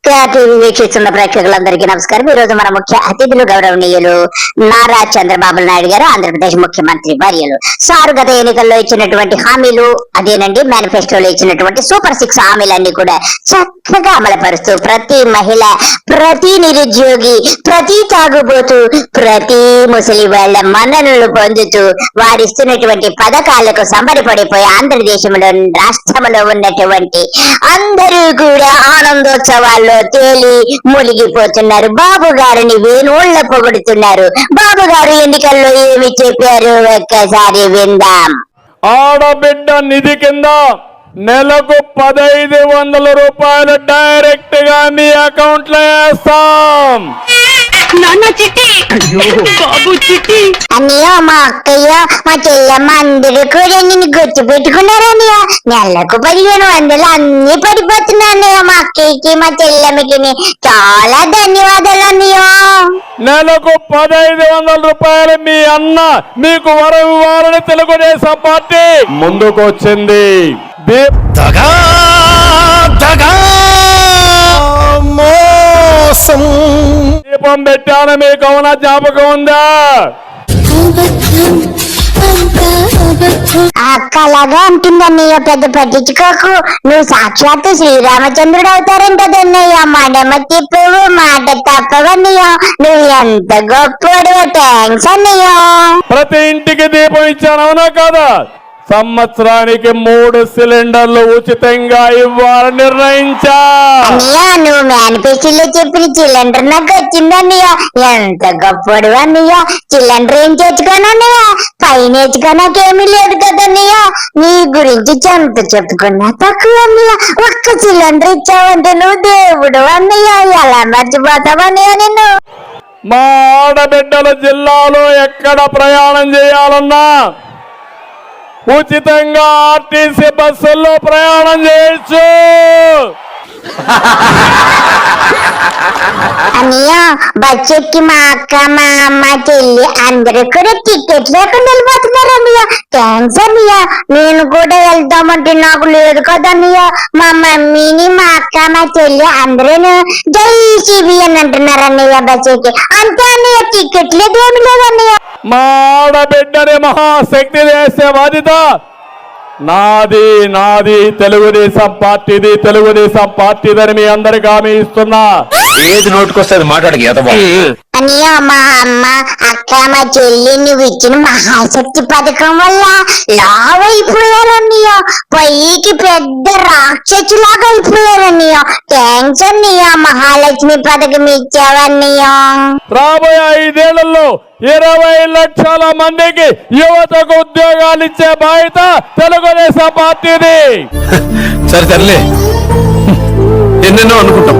TV వీక్షిస్తున్న ప్రేక్షకులందరికీ నమస్కారం. ఈ రోజు మన ముఖ్య అతిథులు గౌరవనీయులు నారా చంద్రబాబు నాయుడు గారు, ఆంధ్రప్రదేశ్ ముఖ్యమంత్రి వర్యులు. సారు గత ఎన్నికల్లో ఇచ్చినటువంటి హామీలు, అదేనండి మేనిఫెస్టోలో ఇచ్చినటువంటి సూపర్ 6 హామీలన్నీ కూడా చక్కగా అమలుపరుస్తూ ప్రతి మహిళ, ప్రతి నిరుద్యోగి, ప్రతి తాగుబోతు, ప్రతి ముసలి వాళ్ళ మన్ననలు పొందుతూ వారిస్తున్నటువంటి పథకాలకు సంబరపడిపోయి ఆంధ్రదేశంలో రాష్ట్రంలో ఉన్నటువంటి అందరూ కూడా ఆనందోత్సవాల్లో తేలి మునిగిపోతున్నారు. బాబు గారిని వేణోళ్ళ పొగుడుతున్నారు. బాబు గారు ఎన్నికల్లో ఏమి చెప్పారు ఒక్కసారి విందాం. ఆడబిడ్డ నిధి కింద నెలకు 1500 రూపాయలు డైరెక్ట్ గా మీ అకౌంట్ లో వేస్తాం. అన్నయ్య, మా అక్కయ్య, మా చెల్లెమ్మ అందరూ కూడా నిన్ను గుర్తు పెట్టుకున్నారు అన్నయ్య. నెలకు 1500 అన్ని పడిపోతున్నా అన్నయ్య. మా అక్కయ్యకి, మా చెల్లెమ్మకి చాలా ధన్యవాదాలు అన్నయ్య. నెలకు 1500 రూపాయలు మీ అన్న మీకు వరం ఇవ్వాలని తెలుగుదేశం పార్టీ ముందుకు వచ్చింది. దీపం పెట్టాను, మీకు అవునా జ్ఞాపకం ఉందా? అక్కలాగా అంటుందన్నయ్య, పెద్ద పట్టించుకోకు. నువ్వు సాక్షాత్తు శ్రీరామచంద్రుడు అవుతారంటదన్నయ్య. మడమ తిప్పవు, మాట తప్పవన్నయ్య. నువ్వు ఎంత గొప్పడు. థ్యాంక్స్ అన్నయ్య. ప్రతి ఇంటికి దీపం ఇచ్చాను, అవునా కదా? సంవత్సరానికి 3 సిలిండర్లు ఉచితంగా ఇవ్వాలని నిర్ణయించా. అన్నయ్య, నువ్వు మేనిఫెస్టోలో చెప్పిన సిలిండర్ నాకు వచ్చిందన్నయ్య. ఎంత గొప్పడు అన్నయ్య. సిలిండర్ ఏం తెచ్చుకోను అన్నయ్య, పైన నాకేమీ లేదు కదన్నయ్య. నీ గురించి ఎంత చెప్పుకున్నా తక్కువ అన్నయ్య. ఒక్క సిలిండర్ ఇచ్చావంటే నువ్వు దేవుడు అన్నయ్య. ఎలా మర్చిపోతావన్నయ్య నిన్ను. మా ఆడబిడ్డల జిల్లాలో ఎక్కడ ప్రయాణం చేయాలన్నా ఉచితంగా ఆర్టీసీ బస్సుల్లో ప్రయాణం చేయొచ్చు. అన్నయ్య, బస్ ఎక్కి మా అక్క, మా అమ్మ, చెల్లి అందరూ కూడా టికెట్ లేకుండా వెళ్ళిపోతున్నారు అన్నయ్య. థ్యాంక్స్ అన్నయ్య. నేను కూడా వెళ్తామంటే నాకు లేదు కదన్నయ్య. మా మమ్మీని, మా అక్క, మా చెల్లి అందరూ జై శివి అని అంటున్నారు అన్నయ్య బస్ ఎక్కి. అంతే అన్నయ్య, టికెట్ లేదు, ఏమి లేదు అన్నయ్య. మా ఆడబిడ్డని మహాశక్తి చేసే బాధ్యత నాది. తెలుగుదేశం పార్టీది. తెలుగుదేశం పార్టీదని మీ అందరికి హామీ ఇస్తున్నా. ఏది నోటుకొస్తే మాట్లాడకి అన్నయ్య, మా అమ్మ, అక్క, మా చెల్లి నువ్వు ఇచ్చిన మహాశక్తి పథకం వల్ల లావ్ అయిపోయారన్నయ్య. పైకి పెద్ద రాక్షసులాగా అయిపోయారన్నయ్య. థ్యాంక్స్ అన్నయ్య. మహాలక్ష్మి పథకం ఇచ్చావన్నయ్య. రాబోయే 5 ఏళ్లలో 20 లక్షల మందికి యువతకు ఉద్యోగాలు ఇచ్చే బాధ్యత తెలుగుదేశం పార్టీది. సరే తరలే, ఎన్నెన్నో అనుకుంటాం,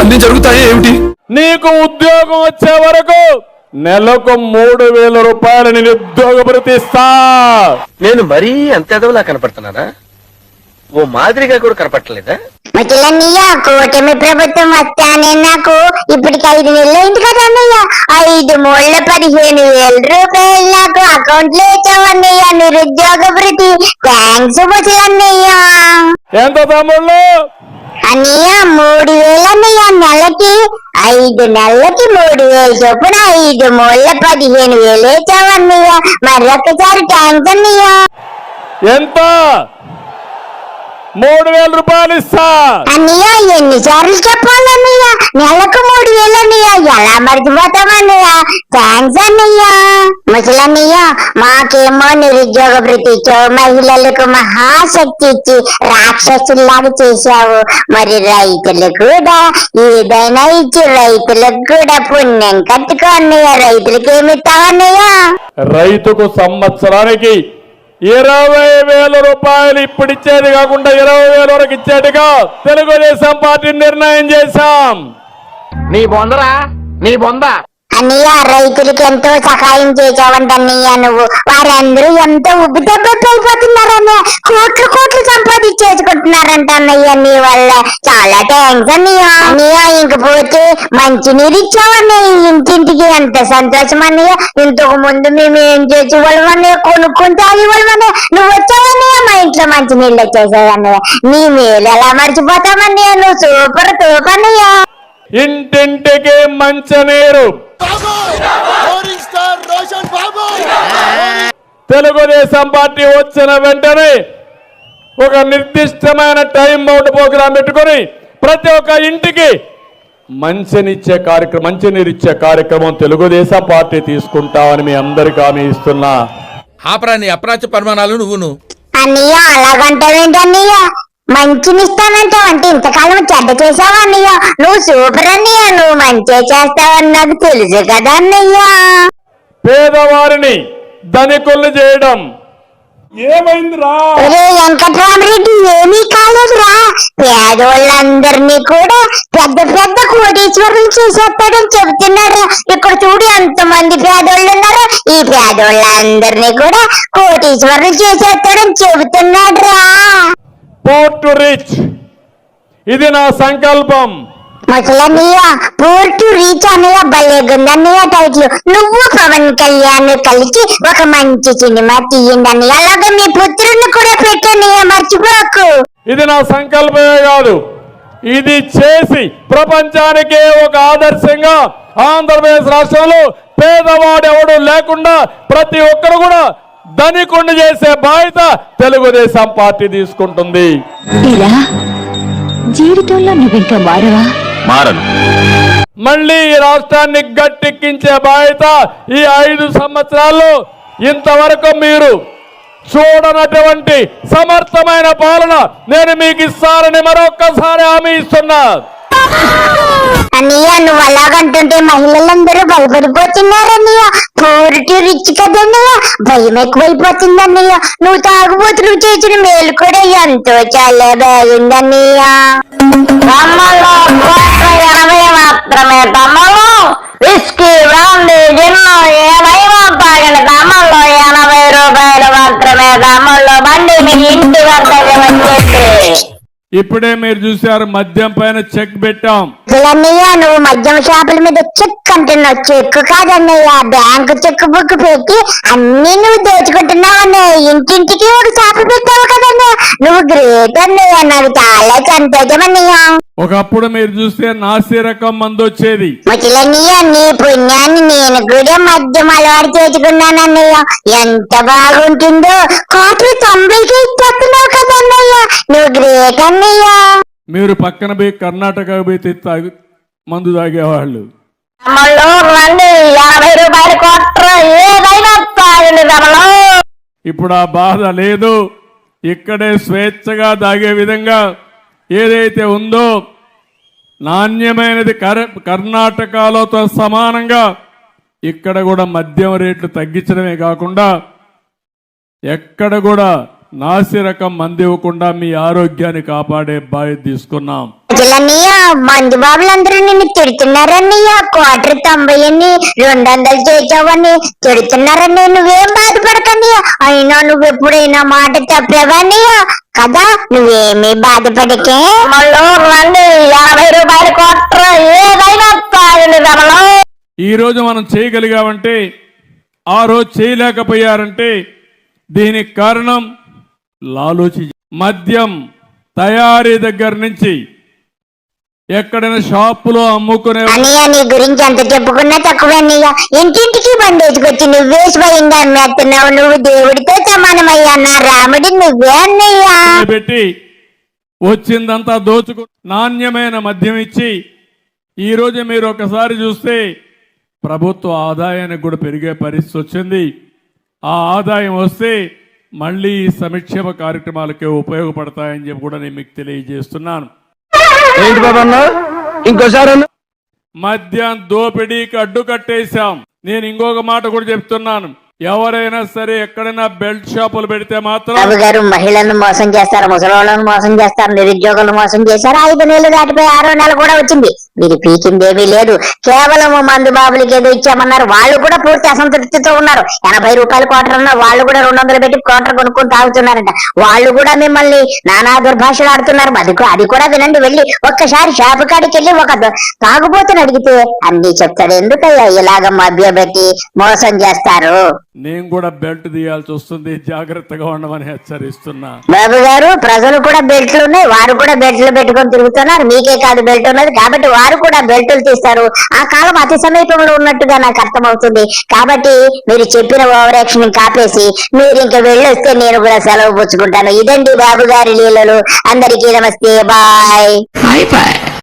అన్ని జరుగుతాయి ఏమిటి? నీకు ఉద్యోగం వచ్చే వరకు నెలకు 3000 రూపాయలు నిరుద్యోగ భృతి ఇస్తా. నేను మరీ అంత ఎదవలా కనపడుతున్నానా? ఓ మాదిరిగా కూడా కనపడలేదా? మధ్యలన్నయ్య, కూటమి ప్రభుత్వం వస్తానే నాకు ఇప్పటికి 5 నెలలు అయింది కదా అన్నయ్య. 5 మూళ్ళ 15,000 రూపాయలు నాకు అకౌంట్ లో ఇచ్చావన్నయ్య. నిరుద్యోగ భృతి. థ్యాంక్స్ ముసలన్నయ్య. ఎంత తమ్ముళ్ళు? అన్నయ్య, 3,000 అన్నయ్య. నెలకి 5 నెలలకి 3,000 చొప్పున 5 మూళ్ళ 15,000 ఇచ్చావన్నయ్య. మరొకసారి థ్యాంక్స్ అన్నయ్య. ఎంత? 3,000 రూపాయలు ఇస్తా. అన్నయ్య, ఎన్నిసార్లు చెప్పాలన్నయ్య? నెలకు 3,000 అన్నయ్య. ఎలా మర్చిపోతామన్నయ్య? థ్యాంక్స్ అన్నయ్య. ముసలన్నయ్య, మాకేమో నిరుద్యోగ భృతి ఇచ్చావు, మహిళలకు మహాశక్తి ఇచ్చి రాక్షసుల్లాగా చేశావు. మరి రైతులు కూడా ఏదైనా ఇచ్చి రైతులకు కూడా పుణ్యం కట్టుకో అన్నయ్య. రైతులకు ఏమి ఇస్తావన్నయ్య? రైతుకు సంవత్సరానికి 20,000 రూపాయలు ఇప్పుడు ఇచ్చేది కాకుండా 20,000 వరకు ఇచ్చేట్టుగా తెలుగుదేశం పార్టీ నిర్ణయం చేశాం. నీ బొందరా, నీ బొంద. అన్నయ్య, రైతులకు ఎంతో సహాయం చేసావంట అన్నయ్య నువ్వు. వారందరూ ఎంతో అయిపోతున్నారన్నయ్య. కోట్లు సంపాదించేసుకుంటున్నారంట అన్నయ్య నీ వల్ల. చాలా థ్యాంక్స్ అన్నయ్య. అన్నయ్య, ఇంకపోతే మంచి నీరు ఇచ్చావన్నయ్య ఇంటింటికి. ఎంత సంతోషం అన్నయ్య. ఇంతకు ముందు మేము ఏం చేసేవాళ్ళం అన్నయ్య, కొనుక్కొని తాగేవాళ్ళం అన్నయ్య. నువ్వు వచ్చావన్నయ్య మా ఇంట్లో ఇంట్లో మంచి నీళ్ళు వచ్చేసాయి అన్నయ్య. నీ మేలు ఎలా మర్చిపోతామన్నయ్య, నువ్వు సూపర్ తూపన్నయ్య. ఇంటింటికి మంచినీరు తెలుగుదేశం పార్టీ వచ్చిన వెంటనే ఒక నిర్దిష్టమైన టైం బౌండ్ ప్రోగ్రాం పెట్టుకొని ప్రతి ఒక్క ఇంటికి మంచినీరు ఇచ్చే కార్యక్రమం తెలుగుదేశం పార్టీ తీసుకుంటామని మీ అందరికీ హామీ ఇస్తున్నా. ఆపరాని అప్రాచ్య పరిమాణాలు నువ్వును అన్నయ్య అలాగంటావేంటి అన్నయ్య? మంచినిస్తానంటావు అంటే ఇంతకాలం చెడ్డ చేసావా అన్నయ్య? నువ్వు సూపర్ అన్నయ్య, నువ్వు మంచి చేస్తావని నాకు తెలుసు కదా అన్నయ్య. పేదవారిని ధనికుల్ని చేయడం ఏమైందిరా? ఒరే వెంకట్రామరెడ్డి, ఏమీ కాలేదురా. పేదోళ్ళందరినీ కూడా పెద్ద పెద్ద కోటీశ్వరులు చేసేస్తాడని చెబుతున్నాడు. ఇక్కడ చూడు ఎంతమంది పేదోళ్ళు ఉన్నారో, ఈ పేదోళ్ళందరినీ కూడా కోటీశ్వరులు చేసేస్తాడని చెబుతున్నాడు రా. పోర్ట్ రిచ్, ఇది నా సంకల్పం. ముసలన్నయ్య, పోర్టు రీచ్ అన్నయ్య భలేగుందన్నయ్య టైటిల్. నువ్వు పవన్ కళ్యాణ్ కలిసి ఒక మంచి సినిమా తీయండి అన్నయ్య. అలాగే మీ పుత్రుడిని కూడా పెట్టన్నయ్య, మర్చిపోకు. ఇది నా సంకల్పమే కాదు, ఇది చేసి ప్రపంచానికే ఒక ఆదర్శంగా ఆంధ్రప్రదేశ్ రాష్ట్రంలో పేదవాడు ఎవడు లేకుండా ప్రతి ఒక్కరు కూడా ధనికుణ్ణి చేసే బాధ్యత తెలుగుదేశం పార్టీ తీసుకుంటుంది. జీవితంలో నువ్వింకా మారవా? మారను. మళ్ళీ ఈ రాష్ట్రాన్ని గట్టెక్కించే బాధ్యత ఈ 5 సంవత్సరాల్లో ఇంతవరకు మీరు చూడనటువంటి సమర్థమైన పాలన నేను మీకు ఇస్తానని మరొక్కసారి హామీ ఇస్తున్నా. అన్నయ్య, నువ్వు అలాగంటుంటే మహిళలందరూ భయపడిపోతున్నారు అన్నయ్య. పోర్టు రిచ్ కదన్నయ్య, భయం ఎక్కువైపోతుంది అన్నయ్య. నువ్వు తాగుబోతులు చేసిన మేలు కూడా ఎంతో చాలా బాగుందన్నయ్య. మాత్రమే తమ్ముళ్ళు విస్కీ బ్రాండీ జిన్ను ఏమైనా తాగని తమ్ముళ్ళు 80 రూపాయలు మాత్రమే తమ్ముళ్ళు. బండి మీ ఇంటి వద్దకు వచ్చేసి. ఇప్పుడే మీరు చూశారు మద్యం పైన చెక్ పెట్టాం. అన్నయ్య, నువ్వు మద్యం షాపుల మీద చెక్ అంటున్నావు. చెక్ కాదన్నయ్య, బ్యాంకు చెక్ బుక్ పెట్టి అన్ని నువ్వు దోచుకుంటున్నావు అన్నయ్య. ఇంటింటికి ఒక షాపు పెట్టావు కదన్నయ్య. నువ్వు గ్రేట్ అన్నయ్య, నాకు చాలా సంతోషం అన్నయ్య. ఒకప్పుడు మీరు చూస్తే నాసి రకం మందు వచ్చేది. ముసలన్నయ్య, నీ పుణ్యాన్ని నేను కూడా మద్యం అలవాటు చేసుకున్నానన్నయ్య. ఎంత బాగుంటుందో. 190కి ఇచ్చేస్తున్నావు కదన్నయ్య, నువ్వు గ్రేట్ అన్నయ్య. మీరు పక్కన పోయి కర్ణాటక పోయి మందు తాగేవాళ్ళు. 50 రూపాయలు కొట్టరు, ఏదైనా తాగండి తమలో. ఇప్పుడు ఆ బాధ లేదు. ఇక్కడే స్వేచ్ఛగా తాగే విధంగా ఏదైతే ఉందో నాణ్యమైనది కర్ణాటకలో సమానంగా ఇక్కడ కూడా మద్యం రేట్లు తగ్గించడమే కాకుండా ఎక్కడ కూడా నాసి రకం మంది ఇవ్వకుండా మీ ఆరోగ్యాన్ని కాపాడే బాధ్యత తీసుకున్నాం. మందు బాబులందరూ నిన్ను తిడుతున్నారన్నయ్య. 190 200 చేసావని తిడుతున్నారని. నువ్వేం బాధపడకన్నయ్య. అయినా నువ్వు ఎప్పుడైనా మాట తప్పేవన్నయ్య కదా, నువ్వేమీ బాధపడకే. 50 రూపాయలు కొట్టరు, ఏదైనా తాగండి తమలో. ఈ రోజు మనం చేయగలిగామంటే, ఆ రోజు చేయలేకపోయారంటే దీనికి కారణం లాలూచి. మద్యం తయారీ దగ్గర నుంచి ఎక్కడైనా షాపులో అమ్ముకునే అన్నయ్య, నీ గురించి ఎంత చెప్పుకున్నా తక్కువ అన్నయ్య. ఇంటింటికి బండి వేసుకొచ్చి నువ్వే స్వయంగా అమ్మేస్తున్నావు. నువ్వు దేవుడితో సమానమయ్యా. నా రాముడి నువ్వే అన్నయ్య. పెట్టి వచ్చిందంతా దోచుకు నాణ్యమైన మద్యం ఇచ్చి ఈ రోజు మీరు ఒకసారి చూస్తే ప్రభుత్వ ఆదాయానికి కూడా పెరిగే పరిస్థితి వచ్చింది. ఆ ఆదాయం వస్తే మళ్ళీ ఈ సంక్షేమ కార్యక్రమాలకే ఉపయోగపడతాయని చెప్పి కూడా నేను మీకు తెలియజేస్తున్నాను. ఏంటి బాబా అన్న? ఇంకోసారి అన్న? మద్యం దోపిడీకి అడ్డు కట్టేశాం. నేను ఇంకొక మాట కూడా చెప్తున్నాను, ఎవరైనా సరే ఎక్కడైనా బెల్ట్ షాపులు పెడితే మాత్రం బాబు గారు మహిళలను మోసం చేస్తారు, ముసలోళ్ళను మోసం చేస్తారు, నిరుద్యోగులను మోసం చేశారు. 5 నెలలు దాటిపోయి 6వ నెల కూడా వచ్చింది. మీరు పీకిందేమీ లేదు. కేవలం మందు బాబులకి ఏదో ఇచ్చామన్నారు. వాళ్ళు కూడా పూర్తి అసంతృప్తితో ఉన్నారు. 80 రూపాయల క్వార్టర్ ఉన్నారు, వాళ్ళు కూడా 200 పెట్టి క్వార్టర్ కొనుక్కొని తాగుతున్నారంట. వాళ్ళు కూడా మిమ్మల్ని నానా దుర్భాషలు ఆడుతున్నారు. అది కూడా వినండి. వెళ్ళి ఒక్కసారి షాపు కాడికి వెళ్ళి ఒక తాగుబోతుని అడిగితే అన్ని చెప్తాడు. ఎందుకయ్యా ఇలాగ మభ్యపెట్టి మోసం చేస్తారు? నేను కూడా బెల్ట్ తీయాల్సి వస్తుంది, జాగ్రత్తగా ఉండమని హెచ్చరిస్తున్నా. బాబు గారు, ప్రజలు కూడా బెల్ట్లు ఉన్నాయి, వారు కూడా బెల్ట్లు పెట్టుకొని తిరుగుతున్నారు. మీకే కాదు బెల్ట్ ఉన్నది కాబట్టి వారు కూడా బెల్టులు తీస్తారు. ఆ కాలం అతి సమీపంలో ఉన్నట్టుగా నాకు అర్థమవుతుంది. కాబట్టి మీరు చెప్పిన ఓవర్ యాక్షన్ కాపేసి మీరు ఇంకా వెళ్ళొస్తే నేను కూడా సెలవు పుచ్చుకుంటాను. ఇదండి బాబు గారి లీలలు. అందరికీ నమస్తే, బాయ్.